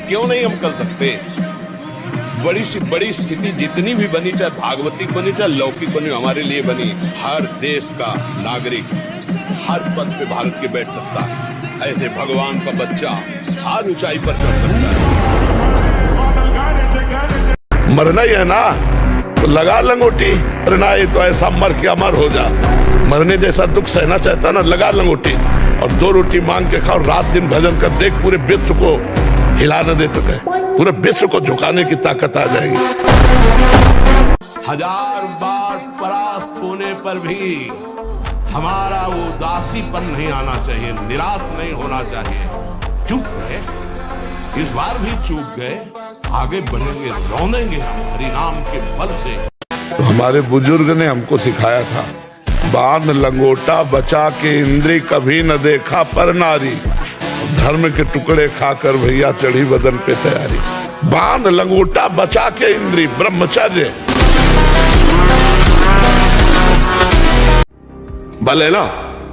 क्यों नहीं हम कर सकते? बड़ी से बड़ी स्थिति जितनी भी बनी, चाहे भागवतिक बनी चाहे लौकिक बनी, हमारे लिए बनी। हर देश का नागरिक हर पद पे भारत के बैठ सकता है। ऐसे भगवान का बच्चा हर ऊंचाई पर चढ़ सकता है। मरना ही है ना, तो लगा लंगोटी। अरे ना, ये तो ऐसा मर के अमर हो जा। मरने जैसा दुख सहना चाहता ना, लगा लंगोटी और 2 रोटी मांग के खाओ, रात दिन भजन कर, देख पूरे विश्व को हिला न दे तो कहे, पूरे विश्व को झुकाने की ताकत आ जाएगी। 1000 बार परास्त होने पर भी हमारा वो उदासीपन नहीं आना चाहिए, निराश नहीं होना चाहिए। चूक गए, इस बार भी चूक गए, आगे बढ़ेंगे, रौंदेंगे हम हरि नाम के बल से। तो हमारे बुजुर्ग ने हमको सिखाया था, बांध लंगोटा बचा के इंद्री, कभी न देखा पर नारी, धर्म के टुकड़े खाकर भैया चढ़ी बदन पे तैयारी। बांध लंगोटा बचा के इंद्री, ब्रह्मचर्य बल है ना,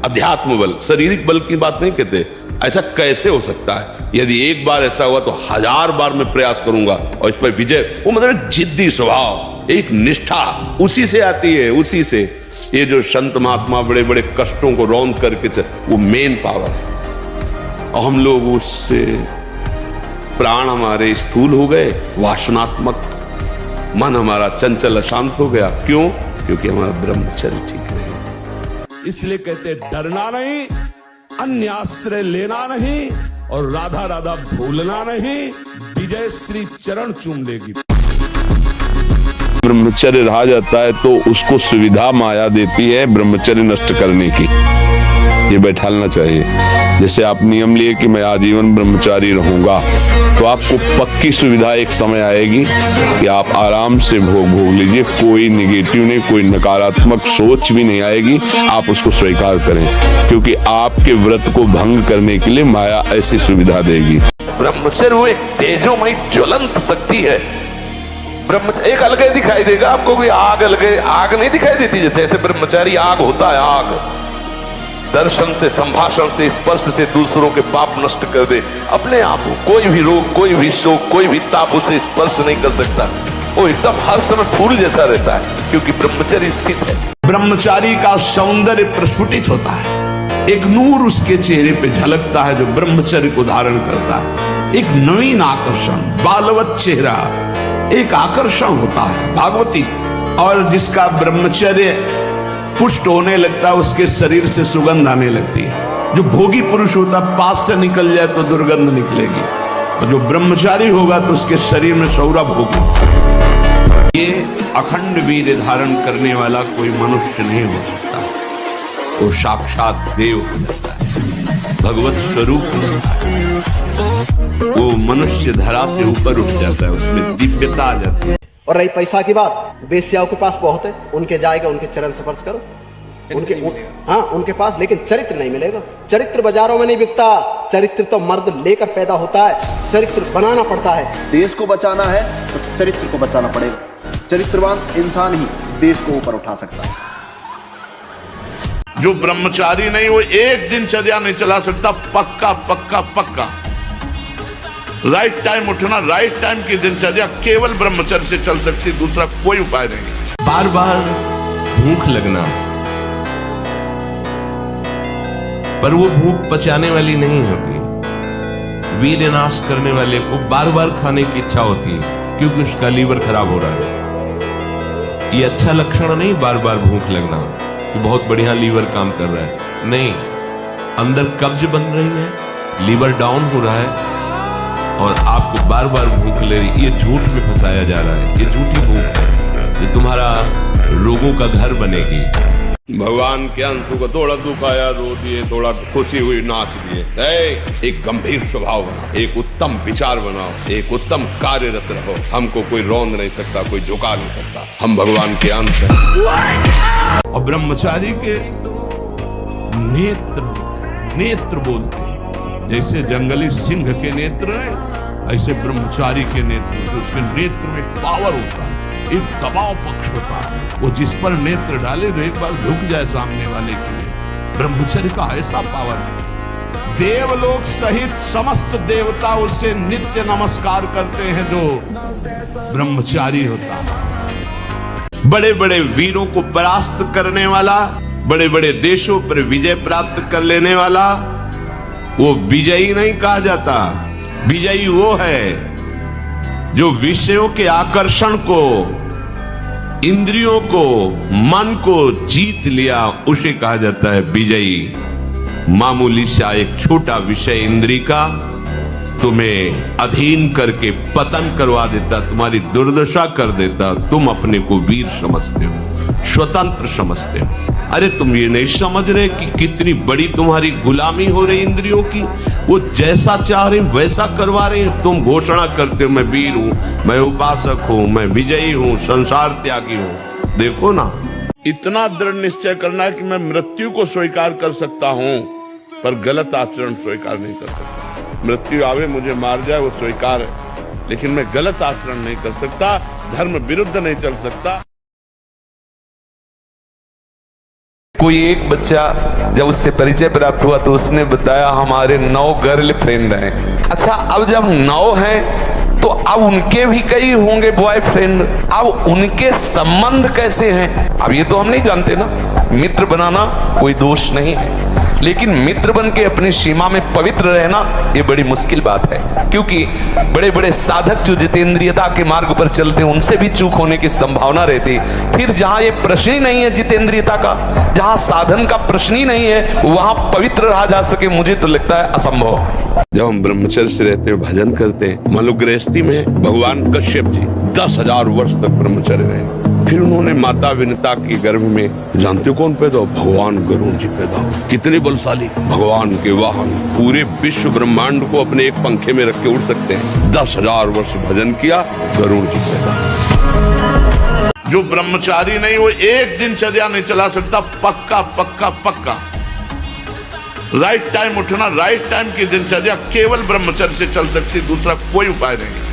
अध्यात्म बल, शारीरिक बल की बात नहीं कहते। ऐसा कैसे हो सकता है? यदि एक बार ऐसा हुआ तो 1000 बार मैं प्रयास करूंगा और इस पर विजय। वो मतलब जिद्दी स्वभाव, एक निष्ठा उसी से आती है, उसी से। ये जो संत महात्मा बड़े बड़े कष्टों को रौंद करके, वो मेन पावर है। और हम लोग उससे प्राण हमारे स्थूल हो गए, वासनात्मक मन हमारा चंचल अशांत हो गया। क्यों? क्योंकि हमारा ब्रह्मचर्य ठीक नहीं। इसलिए कहते डरना नहीं, अन्य आश्रय लेना नहीं और राधा राधा भूलना नहीं, विजय श्री चरण चूम लेगी। ब्रह्मचर्य रहा जाता है तो उसको सुविधा माया देती है ब्रह्मचर्य नष्ट करने की। ये बैठालना चाहिए। जैसे आप नियम लिए कि मैं आजीवन ब्रह्मचारी रहूंगा, तो आपको पक्की सुविधा एक समय आएगी कि आप आराम से भोग लीजिए, कोई निगेटिव नहीं, कोई नकारात्मक सोच भी नहीं आएगी। आप उसको स्वीकार करें, क्योंकि आपके व्रत को भंग करने के लिए माया ऐसी सुविधा देगी। ब्रह्मचर्य वो एक तेजोमयी ज्वलंत शक्ति है। ब्रह्मचर्य एक अलग दिखाई देगा आपको, कोई आग अलग आग नहीं दिखाई देती। जैसे ऐसे ब्रह्मचारी आग होता है, आग दर्शन से, संभाषण से, स्पर्श से दूसरों के पाप नष्ट कर दे। अपने आप कोई भी रोग, कोई भी शोक, कोई भी ताप उसे स्पर्श नहीं कर सकता। वो एकदम हर समय फूल जैसा रहता है, क्योंकि ब्रह्मचर्य स्थित है। ब्रह्मचारी का सौंदर्य प्रस्फुटित होता है, एक नूर उसके चेहरे पे झलकता है जो ब्रह्मचर्य को धारण करता है। एक नवीन आकर्षण, बालवत चेहरा, एक आकर्षण होता है भागवती। और जिसका ब्रह्मचर्य पुष्ट होने लगता है, उसके शरीर से सुगंध आने लगती है। जो भोगी पुरुष होता है, पास से निकल जाए तो दुर्गंध निकलेगी, और जो ब्रह्मचारी होगा तो उसके शरीर में सौरभ होगी। ये अखंड वीर्य धारण करने वाला कोई मनुष्य नहीं हो सकता। वो साक्षात देव हो जाता है, भगवत स्वरूप हो जाता है। वो मनुष्य धरा से ऊपर उठ जाता है, उसमें दिव्यता आ जाती है। और रही पैसा की बात, वेश्याओं के पास बहुत है, उनके जाएगा, उनके चरण स्पर्श करो, उनके पास, लेकिन चरित्र नहीं मिलेगा। चरित्र बाजारों में नहीं बिकता, चरित्र तो मर्द लेकर पैदा होता है, चरित्र बनाना पड़ता है। देश को बचाना है तो चरित्र को बचाना पड़ेगा। चरित्रवान इंसान ही देश को ऊपर उठा सकता है। जो ब्रह्मचारी नहीं, वो एक दिनचर्या नहीं चला सकता। पक्का पक्का पक्का राइट टाइम उठना, राइट टाइम की दिनचर्या केवल ब्रह्मचर्य से चल सकती, दूसरा कोई उपाय नहीं। बार बार भूख लगना, पर वो भूख पचाने वाली नहीं होती। वीर्य नाश करने वाले को बार बार खाने की इच्छा होती है, क्योंकि उसका लीवर खराब हो रहा है। ये अच्छा लक्षण नहीं बार बार भूख लगना कि बहुत बढ़िया लीवर काम कर रहा है। नहीं, अंदर कब्ज बन रही है, लीवर डाउन हो रहा है और आपको बार बार भूख ले रही। ये झूठ में फंसाया जा रहा है, ये झूठी भूख है, ये तुम्हारा रोगों का घर बनेगी। भगवान के अंशु को थोड़ा दुख आया रो दिए, थोड़ा खुशी हुई नाच दिए। एक गंभीर स्वभाव बनाओ, एक उत्तम विचार बनाओ, एक उत्तम कार्यरत रहो। हमको कोई रौंद नहीं सकता, कोई झुका नहीं सकता। हम भगवान के अंश हैं। और ब्रह्मचारी के नेत्र बोलते हैं, जैसे जंगली सिंह के नेत्र है, ऐसे ब्रह्मचारी के नेत्र। तो उसके नेत्र में पावर होता है, एक दबाव पक्ष होता है। वो जिस पर नेत्र डाले तो एक बार झुक जाए सामने वाले के लिए। ब्रह्मचर्य का ऐसा पावर है। देवलोक सहित समस्त देवता उसे नित्य नमस्कार करते हैं जो ब्रह्मचारी होता है। बड़े बड़े वीरों को परास्त करने वाला, बड़े बड़े देशों पर विजय प्राप्त कर लेने वाला, वो विजयी नहीं कहा जाता। विजयी वो है जो विषयों के आकर्षण को, इंद्रियों को, मन को जीत लिया, उसे कहा जाता है विजयी। मामूली सा एक छोटा विषय इंद्री का तुम्हें अधीन करके पतन करवा देता, तुम्हारी दुर्दशा कर देता, तुम अपने को वीर समझते हो, स्वतंत्र समझते हो। अरे तुम ये नहीं समझ रहे कि कितनी बड़ी तुम्हारी गुलामी हो रही इंद्रियों की। वो जैसा चाह रहे वैसा करवा रहे हैं। तुम घोषणा करते हो मैं वीर हूं, मैं उपासक हूं, मैं विजयी हूं, संसार त्यागी हूं। देखो ना, इतना दृढ़ निश्चय करना कि मैं मृत्यु को स्वीकार कर सकता हूं पर गलत आचरण स्वीकार नहीं कर सकता। मृत्यु आवे मुझे मार जाए वो स्वीकार है, लेकिन मैं गलत आचरण नहीं कर सकता, धर्म विरुद्ध नहीं चल सकता। कोई एक बच्चा जब उससे परिचय प्राप्त हुआ तो उसने बताया हमारे 9 गर्ल फ्रेंड हैं। अच्छा, अब जब 9 हैं तो अब उनके भी कई होंगे बॉयफ्रेंड, अब उनके संबंध कैसे हैं अब ये तो हम नहीं जानते ना। मित्र बनाना कोई दोष नहीं है, लेकिन मित्र बन के अपनी सीमा में पवित्र रहना ये बड़ी मुश्किल बात है, क्योंकि बड़े बड़े साधक जो जितेंद्रियता के मार्ग पर चलते हैं उनसे भी चूक होने की संभावना रहती। फिर जहां ये प्रश्न ही नहीं है जितेंद्रियता का, जहां साधन का प्रश्न ही नहीं है, वहां पवित्र रहा जा सके, मुझे तो लगता है असंभव। जब हम ब्रह्मचर्य से रहते हैं, भजन करते हैं, मान लो गृहस्थी में भगवान कश्यप जी 10,000 वर्ष तक ब्रह्मचर्य रहे। फिर उन्होंने माता विनता के गर्भ में, जानते हो कौन पैदा हो? भगवान गरुड़ जी पैदा हो। कितने बलशाली, भगवान के वाहन, पूरे विश्व ब्रह्मांड को अपने एक पंखे में रख के उड़ सकते हैं। 10,000 वर्ष भजन किया, गरुड़ जी पैदा। जो ब्रह्मचारी नहीं वो एक दिनचर्या नहीं चला सकता। पक्का पक्का पक्का राइट टाइम उठना, राइट टाइम की दिनचर्या केवल ब्रह्मचर्य से चल सकती, दूसरा कोई उपाय नहीं।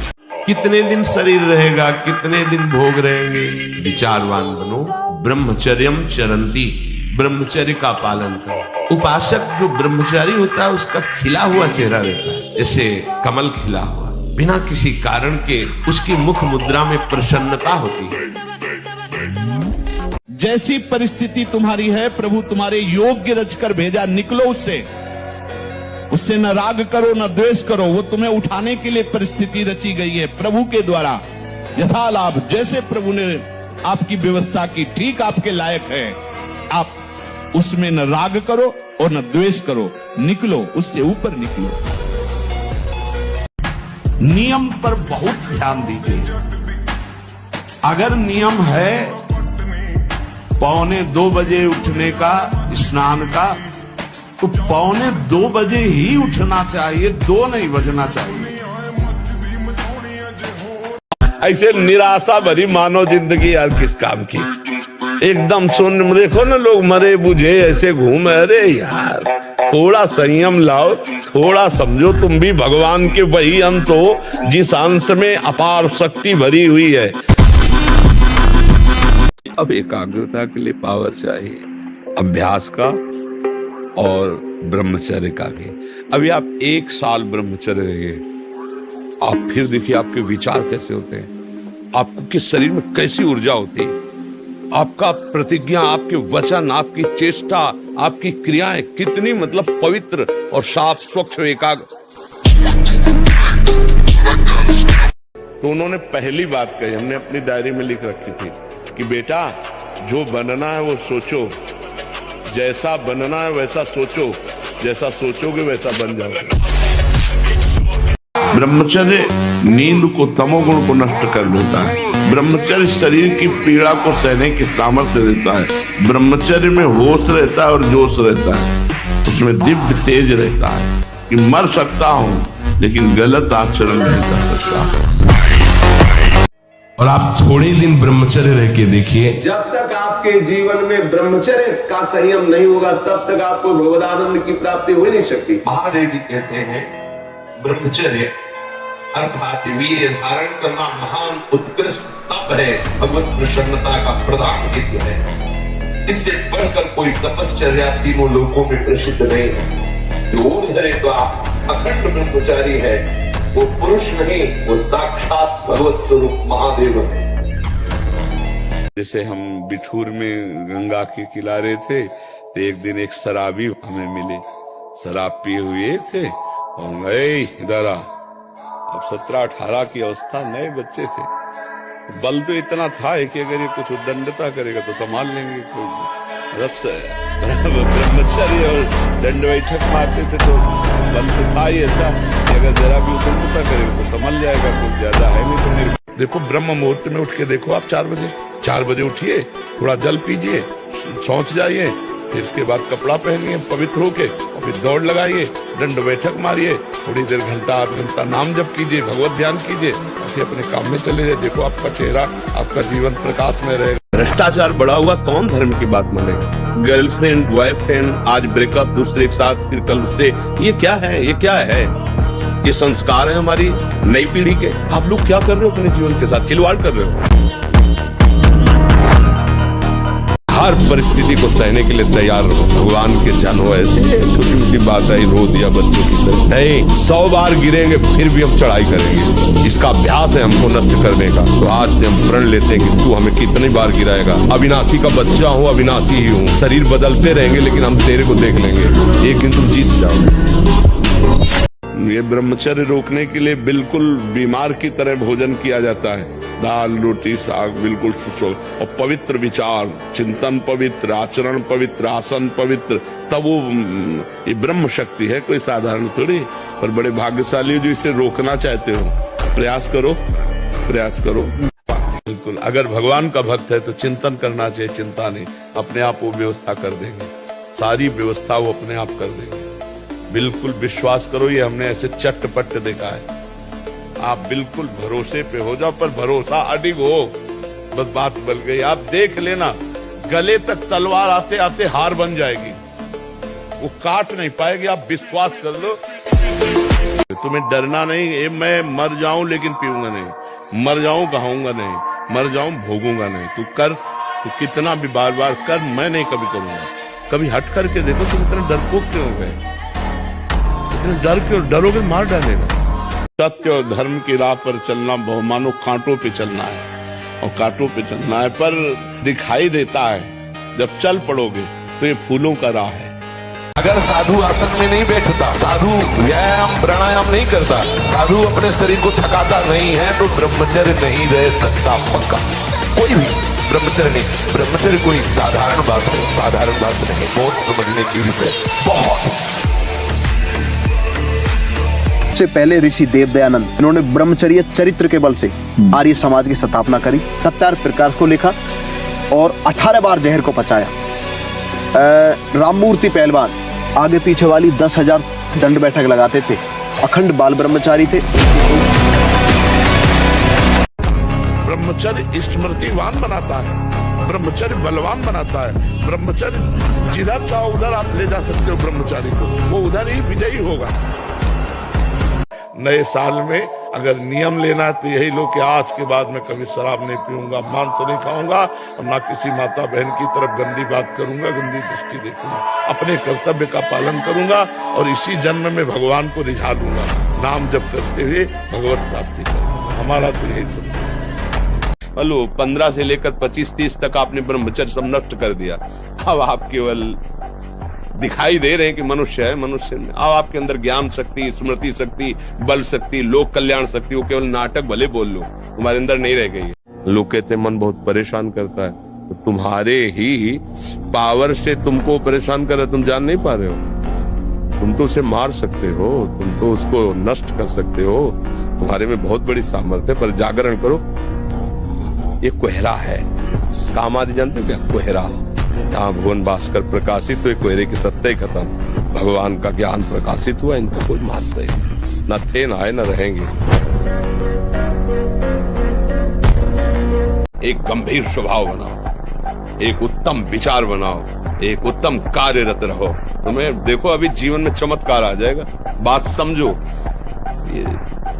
कितने दिन शरीर रहेगा, कितने दिन भोग रहेंगे, विचारवान बनो। ब्रह्मचर्यम चरंती, ब्रह्मचर्य का पालन करो। उपासक जो ब्रह्मचारी होता है उसका खिला हुआ चेहरा रहता है, जैसे कमल खिला हुआ, बिना किसी कारण के उसकी मुख मुद्रा में प्रसन्नता होती है। जैसी परिस्थिति तुम्हारी है, प्रभु तुम्हारे योग्य रचकर भेजा, निकलो उससे न राग करो न द्वेष करो। वो तुम्हें उठाने के लिए परिस्थिति रची गई है प्रभु के द्वारा, यथा लाभ। जैसे प्रभु ने आपकी व्यवस्था की, ठीक आपके लायक है, आप उसमें न राग करो और न द्वेष करो, निकलो, उससे ऊपर निकलो। नियम पर बहुत ध्यान दीजिए। अगर नियम है 1:45 बजे उठने का, स्नान का, तो 1:45 बजे ही उठना चाहिए, 2 नहीं बजना चाहिए। ऐसे निराशा भरी मानव जिंदगी यार किस काम की। एकदम सुन, देखो ना लोग मरे बुझे ऐसे घूम। अरे यार थोड़ा संयम लाओ, थोड़ा समझो तुम भी भगवान के वही अंश हो जिस अंश में अपार शक्ति भरी हुई है। अब एकाग्रता के लिए पावर चाहिए, अभ्यास का और ब्रह्मचर्य का भी। अभी आप 1 साल ब्रह्मचर्य रहिए, आप फिर देखिए आपके विचार कैसे होते हैं, आपको किस शरीर में कैसी ऊर्जा होती है, आपका प्रतिज्ञा, आपके वचन, आपकी चेष्टा, आपकी क्रियाएं कितनी मतलब पवित्र और साफ स्वच्छ एकाग्र। तो उन्होंने पहली बात कही, हमने अपनी डायरी में लिख रखी थी कि बेटा जो बनना है वो सोचो, जैसा बनना है वैसा सोचो, जैसा सोचोगे वैसा बन जाओगे। ब्रह्मचर्य नींद को, तमोगुण को नष्ट कर देता है। ब्रह्मचर्य शरीर की पीड़ा को सहने की सामर्थ्य देता है। ब्रह्मचर्य में होश रहता है और जोश रहता है, उसमें दिव्य तेज रहता है कि मर सकता हूं लेकिन गलत आचरण नहीं कर सकता। और आप थोड़े दिन ब्रह्मचर्य रह के देखिए, जब तक आपके जीवन में ब्रह्मचर्य का संयम नहीं होगा तब तक आपको भगवदानंद की प्राप्ति हो नहीं सकती। महादेव जी कहते हैं ब्रह्मचर्य अर्थात वीर्य धारण करना महान उत्कृष्ट तप है, भगवत प्रसन्नता का प्रधान हित है। इससे बढ़कर कोई तपश्चर्या तीनों लोकों में प्रसिद्ध नहीं है। जो ऊर्ध्व का अखंड ब्रह्मचारी है वो पुरुष नहीं, वो साक्षात भगवत स्वरूप महादेव है। जैसे हम बिठूर में गंगा के किनारे थे तो एक दिन एक शराबी हमें मिले, शराब पिए हुए थे और गए इधर आ। अब 17-18 की अवस्था, नए बच्चे थे, बल तो इतना था कि अगर ये कुछ उद्दंडता करेगा तो संभाल लेंगे। ब्रह्मचर्य और दंड बैठक मारते थे तो बल तो था ही ऐसा कि अगर जरा भी उद्दंडता करेगा तो संभाल जाएगा, कुछ ज्यादा है नहीं तो नहीं। देखो ब्रह्म मुहूर्त में उठ के देखो आप 4 बजे उठिए, थोड़ा जल पीजिए, शौच जाइए, फिर इसके बाद कपड़ा पहनिए पवित्र होके और फिर दौड़ लगाइए, दंड बैठक मारिए, थोड़ी देर घंटा आध घंटा नाम जप कीजिए, भगवत ध्यान कीजिए, फिर अपने काम में चले जाए। देखो आपका चेहरा, आपका जीवन प्रकाश में रहेगा। भ्रष्टाचार बढ़ा हुआ, कौन धर्म की बात मानेगा? गर्लफ्रेंड बॉयफ्रेंड, आज ब्रेकअप, दूसरे के साथ, फिर कल से, ये क्या है? ये क्या है? ये संस्कार है हमारी नई पीढ़ी के। आप लोग क्या कर रहे हो? अपने जीवन के साथ खिलवाड़ कर रहे हो। हर परिस्थिति को सहने के लिए तैयार रहो, भगवान के जन हो। ऐसे छोटी मोटी बात है, रो दिया बच्चों की तरह नहीं, 100 बार गिरेंगे फिर भी हम चढ़ाई करेंगे। इसका अभ्यास है हमको नष्ट करने का। तो आज से हम प्रण लेते हैं कि तू हमें कितनी बार गिराएगा। अविनाशी का बच्चा हूँ, अविनाशी ही हूँ, शरीर बदलते रहेंगे लेकिन हम तेरे को देख लेंगे, एक दिन तुम जीत जाओ। ये ब्रह्मचर्य रोकने के लिए बिल्कुल बीमार की तरह भोजन किया जाता है, दाल रोटी साग बिल्कुल और पवित्र विचार, चिंतन पवित्र, आचरण पवित्र, आसन पवित्र, तब वो ये ब्रह्म शक्ति है, कोई साधारण थोड़ी। पर बड़े भाग्यशाली जो इसे रोकना चाहते हो, प्रयास करो, प्रयास करो। बिल्कुल अगर भगवान का भक्त है तो चिंतन करना चाहिए, चिंता नहीं, अपने आप वो व्यवस्था कर देंगे, सारी व्यवस्था वो अपने आप कर देंगे। बिल्कुल विश्वास करो, ये हमने ऐसे चट्टपट देखा है। आप बिल्कुल भरोसे पे हो जाओ, पर भरोसा अडिग हो, बस बात बन गई। आप देख लेना, गले तक तलवार आते आते हार बन जाएगी, वो काट नहीं पाएगी। आप विश्वास कर लो, तुम्हें डरना नहीं। मैं मर जाऊं लेकिन पीऊंगा नहीं, मर जाऊं कहूंगा नहीं, मर जाऊं भोगूंगा नहीं। तू कर, तू कितना भी बार बार कर, मैं नहीं कभी करूंगा। कभी हट करके देखो, तुम इतना डरपोक क्यों हो गए? इतने डर क्यों? डरोगे मार डालेगा। सत्य और धर्म की राह पर चलना बहुमानो कांटों पे चलना है, और कांटों पे चलना है, पर दिखाई देता है। जब चल पड़ोगे तो ये फूलों का राह है। अगर साधु आसन में नहीं बैठता, साधु व्यायाम प्राणायाम नहीं करता, साधु अपने शरीर को थकाता नहीं है, तो ब्रह्मचर्य नहीं रह सकता। पक्का कोई भी ब्रह्मचर्य नहीं। ब्रह्मचर्य कोई साधारण बात है, साधारण बात नहीं, बहुत समझने की विषय, बहुत। से पहले ऋषि देवदयानंद, इन्होंने ब्रह्मचर्य चरित्र के बल से आर्य समाज की स्थापना करी, 70 प्रकाश को लिखा और 18 बार जहर को पचाया। राममूर्ति पहलवान आगे पीछे वाली 10,000 दंड बैठक लगाते थे, अखंड बाल ब्रह्मचारी थे। ब्रह्मचर्य स्मृतिवान बनाता है, ब्रह्मचर्य बलवान बनाता है। ब्रह्मचर्य जिधर चाहो उधर आप ले जा सकते हो ब्रह्मचारी को, वो उधर ही विजयी होगा। नए साल में अगर नियम लेना है तो यही लो कि आज के बाद मैं कभी शराब नहीं पीऊंगा, मांस नहीं खाऊंगा, और ना किसी माता बहन की तरफ गंदी बात करूंगा, गंदी दृष्टि देखूंगा, अपने कर्तव्य का पालन करूंगा और इसी जन्म में भगवान को रिझा लूंगा, नाम जप करते हुए भगवत प्राप्ति करूंगा। हमारा तो यही संदेश है। हेलो 15 से लेकर 25-30 तक आपने ब्रह्मचर्य सब नष्ट कर दिया। अब आप केवल दिखाई दे रहे हैं कि मनुष्य है, मनुष्य में अब आपके अंदर ज्ञान शक्ति, स्मृति शक्ति, बल शक्ति, लोक कल्याण शक्ति, वो केवल नाटक भले बोल लो, तुम्हारे अंदर नहीं रह गई। लोग कहते मन बहुत परेशान करता है, तो तुम्हारे ही पावर से तुमको परेशान कर रहा है, तुम जान नहीं पा रहे हो। तुम तो उसे मार सकते हो, तुम तो उसको नष्ट कर सकते हो, तुम्हारे में बहुत बड़ी सामर्थ्य है, पर जागरण करो। ये कोहरा है, काम आदि जानते हो क्या? कोहरा, जहाँ भुवन भास्कर प्रकाशित हुए, कोहरे की सत्ता ही खत्म, भगवान का ज्ञान प्रकाशित हुआ, इनका कोई महत्व नहीं, न थे न आए न रहेंगे। एक गंभीर स्वभाव बनाओ, एक उत्तम विचार बनाओ, एक उत्तम कार्यरत रहो, तुम्हें देखो अभी जीवन में चमत्कार आ जाएगा। बात समझो, ये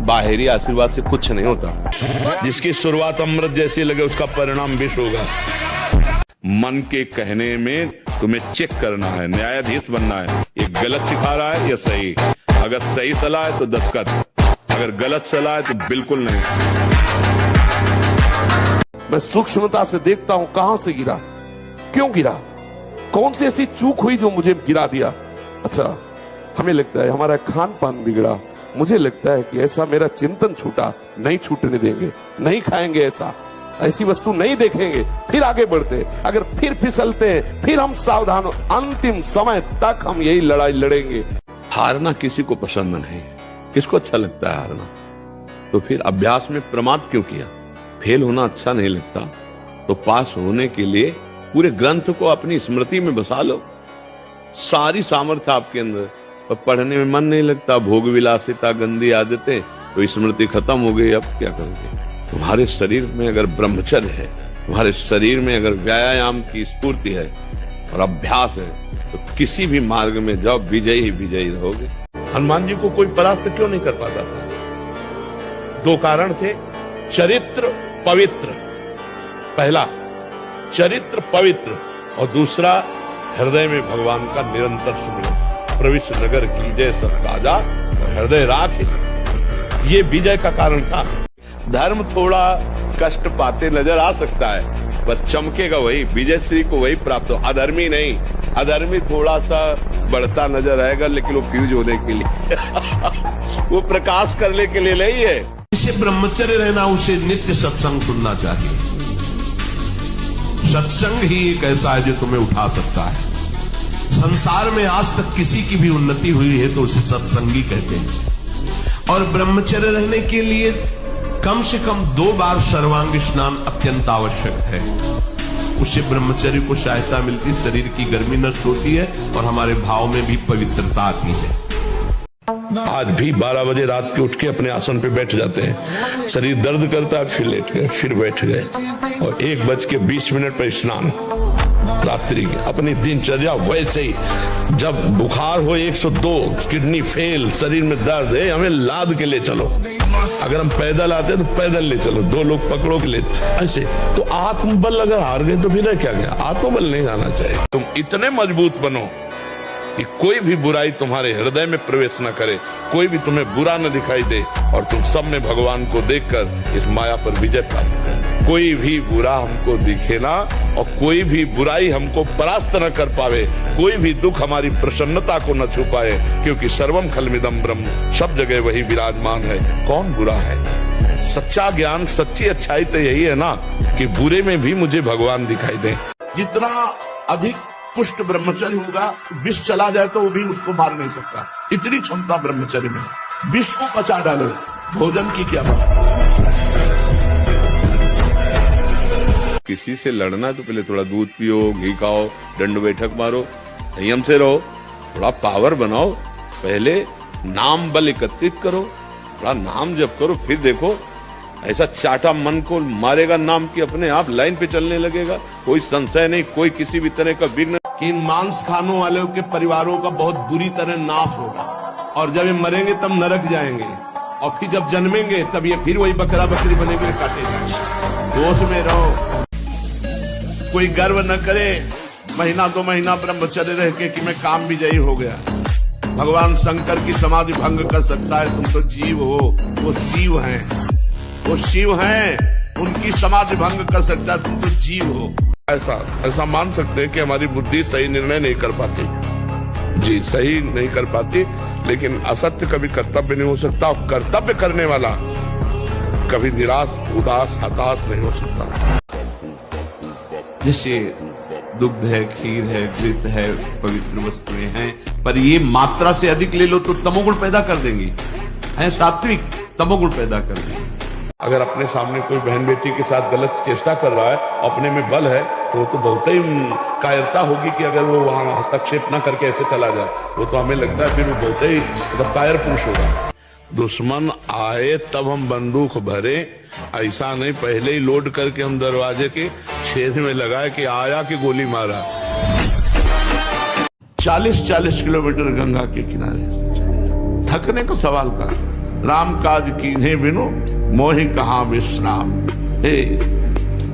बाहरी आशीर्वाद से कुछ नहीं होता। जिसकी शुरुआत अमृत जैसी लगे उसका परिणाम विष होगा। मन के कहने में तुम्हें चेक करना है, न्यायाधीश बनना है। ये गलत सिखा रहा है या सही। अगर सही सलाह है तो दस्तखत, अगर गलत सलाह है तो बिल्कुल नहीं। मैं सूक्ष्मता से देखता हूं कहां से गिरा, क्यों गिरा, कौन सी ऐसी चूक हुई जो मुझे गिरा दिया। अच्छा, हमें लगता है हमारा खान पान बिगड़ा, मुझे लगता है कि ऐसा मेरा चिंतन छूटा, नहीं छूटने देंगे, नहीं खाएंगे ऐसी वस्तु नहीं देखेंगे, फिर आगे बढ़ते, अगर फिर फिसलते हैं फिर हम सावधान, अंतिम समय तक हम यही लड़ाई लड़ेंगे। हारना किसी को पसंद नहीं, किसको अच्छा लगता है हारना? तो फिर अभ्यास में प्रमाद क्यों किया? फेल होना अच्छा नहीं लगता तो पास होने के लिए पूरे ग्रंथ को अपनी स्मृति में बसा लो। सारी सामर्थ्य आपके अंदर, पर पढ़ने में मन नहीं लगता, भोग विलासिता, गंदी आदतें, तो स्मृति खत्म हो गई। अब क्या करोगे? तुम्हारे शरीर में अगर ब्रह्मचर्य है, तुम्हारे शरीर में अगर व्यायाम की स्फूर्ति है और अभ्यास है, तो किसी भी मार्ग में जाओ, विजयी ही विजयी रहोगे। हनुमान जी को कोई परास्त क्यों नहीं कर पाता था? दो कारण थे, चरित्र पवित्र। पहला चरित्र पवित्र और दूसरा हृदय में भगवान का निरंतर सुमिरन। प्रविश्य नगर कीजय सब राजा हृदय राखे, ये विजय का कारण था। धर्म थोड़ा कष्ट पाते नजर आ सकता है, पर चमकेगा वही, विजय श्री को वही प्राप्त हो, अधर्मी नहीं। अधर्मी थोड़ा सा बढ़ता नजर आएगा, लेकिन वो फ्यूज होने के लिए वो प्रकाश करने के लिए नहीं है। इसे ब्रह्मचर्य रहना, उसे नित्य सत्संग सुनना चाहिए। सत्संग ही एक ऐसा है जो तुम्हें उठा सकता है। संसार में आज तक किसी की भी उन्नति हुई है तो उसे सत्संगी कहते हैं। और ब्रह्मचर्य रहने के लिए कम से कम 2 बार सर्वांग स्नान अत्यंत आवश्यक है। उससे ब्रह्मचर्य को सहायता मिलती, शरीर की गर्मी नष्ट होती है और हमारे भाव में भी पवित्रता आती है। आज भी 12 बजे रात के उठ के अपने आसन पे बैठ जाते हैं, शरीर दर्द करता है, फिर लेट गए, फिर बैठ गए, और 1:20 पर स्नान रात्रि की। अपनी दिनचर्या वैसे ही, जब बुखार हो 102, किडनी फेल, शरीर में दर्द है, हमें लाद के ले चलो। अगर हम पैदल आते हैं तो पैदल ले चलो, 2 लोग पकड़ो के ले, ऐसे। तो आत्मबल अगर हार गए तो फिर क्या गया? आत्मबल नहीं आना चाहिए। तुम इतने मजबूत बनो कि कोई भी बुराई तुम्हारे हृदय में प्रवेश न करे, कोई भी तुम्हें बुरा न दिखाई दे, और तुम सब में भगवान को देखकर इस माया पर विजय प्राप्त करो। कोई भी बुरा हमको दिखे ना, और कोई भी बुराई हमको परास्त न कर पावे, कोई भी दुख हमारी प्रसन्नता को न छुपाए, क्योंकि सर्वम खलमिदम ब्रह्म, सब जगह वही विराजमान है। कौन बुरा है? सच्चा ज्ञान, सच्ची अच्छाई तो यही है ना कि बुरे में भी मुझे भगवान दिखाई दे। जितना अधिक पुष्ट ब्रह्मचर्य होगा, विष चला जाए तो वो भी उसको मार नहीं सकता, इतनी क्षमता ब्रह्मचर्य में। विष को पचा डालो, भोजन की क्या बात। किसी से लड़ना है तो पहले थोड़ा दूध पियो, घी खाओ, दंड बैठक मारो, संयम से रहो, थोड़ा पावर बनाओ। पहले नाम बल एकत्रित करो, थोड़ा नाम जप करो, फिर देखो ऐसा चाटा मन को मारेगा नाम की अपने आप लाइन पे चलने लगेगा। कोई संशय नहीं, कोई किसी भी तरह का विघ्न। इन मांस खाने वालों के परिवारों का बहुत बुरी तरह नाश होगा, और जब ये मरेंगे तब नरक जाएंगे, और फिर जब जन्मेंगे तब ये फिर वही बकरा बकरी बनेंगे, काटे जाएंगे। होश में रहो, कोई गर्व न करे महीना 2 महीना ब्रह्मचर्य रह के कि मैं काम विजयी हो गया। भगवान शंकर की समाधि भंग कर सकता है, तुम तो जीव हो, वो शिव हैं, वो शिव हैं, उनकी समाधि भंग कर सकता है, तुम तो जीव हो। ऐसा मान सकते हैं कि हमारी बुद्धि सही निर्णय नहीं कर पाती, जी सही नहीं कर पाती, लेकिन असत्य कभी कर्तव्य नहीं हो सकता, और कर्तव्य करने वाला कभी निराश, उदास, हताश नहीं हो सकता। जैसे दुग्ध है, खीर है, घृत है, पवित्र वस्तुएं हैं, पर ये मात्रा से अधिक ले लो तो तमोगुण पैदा कर देंगी, है सात्विक, तमोगुण पैदा कर देंगी। अगर अपने सामने कोई बहन बेटी के साथ गलत चेष्टा कर रहा है, अपने में बल है, तो बहुत ही कायरता होगी कि अगर वो वहां हस्तक्षेप ना करके ऐसे चला जाए, वो तो हमें लगता है फिर वो बहुत ही मतलब कायर पुरुष होगा। दुश्मन आए तब हम बंदूक भरे, ऐसा नहीं पहले ही लोड करके हम दरवाजे के छेद में लगाए कि आया कि गोली मारा। 40-40 किलोमीटर गंगा के किनारे, थकने का सवाल का, राम काज कीन्हे बिनु मोहि कहाँ विश्राम। हे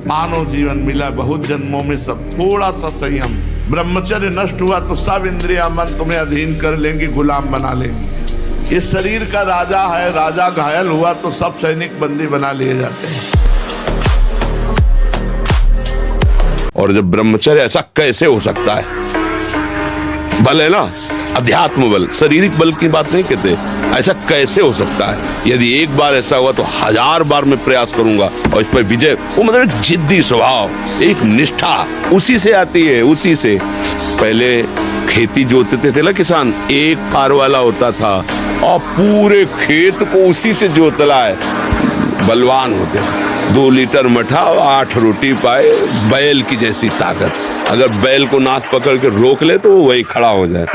मानव जीवन मिला बहुत जन्मों में, सब थोड़ा सा संयम ब्रह्मचर्य नष्ट हुआ तो सब इंद्रिया मन तुम्हें अधीन कर लेंगी, गुलाम बना लेंगी। ये शरीर का राजा है, राजा घायल हुआ तो सब सैनिक बंदी बना लिए जाते हैं। और जब ब्रह्मचर्य, ऐसा कैसे हो सकता है? बल है ना, अध्यात्म बल, शारीरिक बल की बात नहीं कहते। ऐसा कैसे हो सकता है? यदि एक बार ऐसा हुआ तो 1000 बार मैं प्रयास करूंगा और इस पर विजय। वो मतलब जिद्दी स्वभाव, एक निष्ठा उसी से आती है, उसी से। पहले खेती जोतते थे ना किसान, एक पार वाला होता था और पूरे खेत को उसी से जोतला है, बलवान होते। 2 लीटर मठा और 8 रोटी पाए, बैल की जैसी ताकत। अगर बैल को नाक पकड़ के रोक ले तो वो वही खड़ा हो जाए।